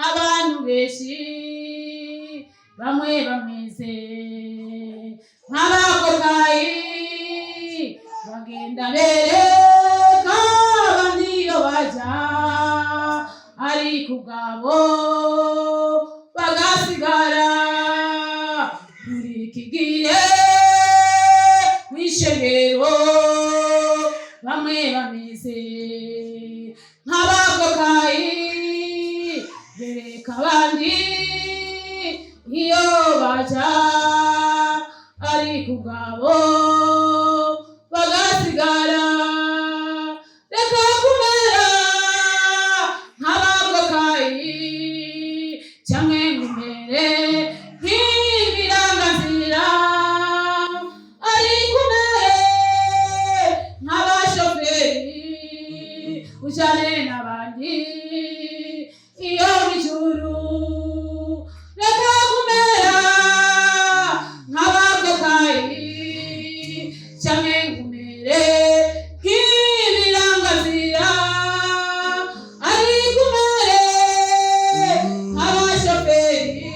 abantu benshi bamwe bameze nk'abakokayi bagenda bereka abandi iyo baja ariko ubwabo bagasigara muri iki gihe w'ishengero bamwe bameze nk'abakokayi bereka abandi iyo baja ariko ubwabo bagasigara reka kumera nk'abakokayi cyangwa ngumere nk'ibiranganzira ariko umere nk'abashoferi ujane n'abandi iyo bijuru reka kumera nk'abakokayi cyangwa ngumere nk'ibiranganzira ariko umere nk'abashoferi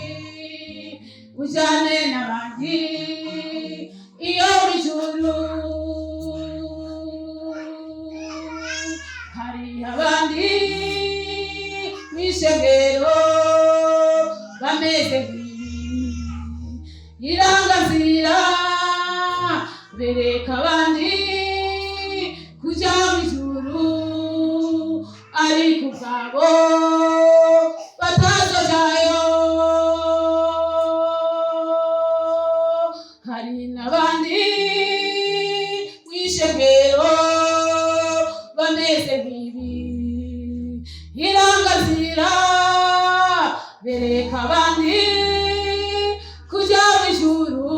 ujane n'abandi iyo bijuru hari abandi mw'ishengero bameze nk'ibiranganzira bereka abandi kuja mw'ijuru ariko ubwabo batazojayo hari n'abandi mw'ishengero bameze nk'ibiranganzira bereka abandi kuja mw'ijuru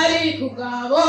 ariko ubwabo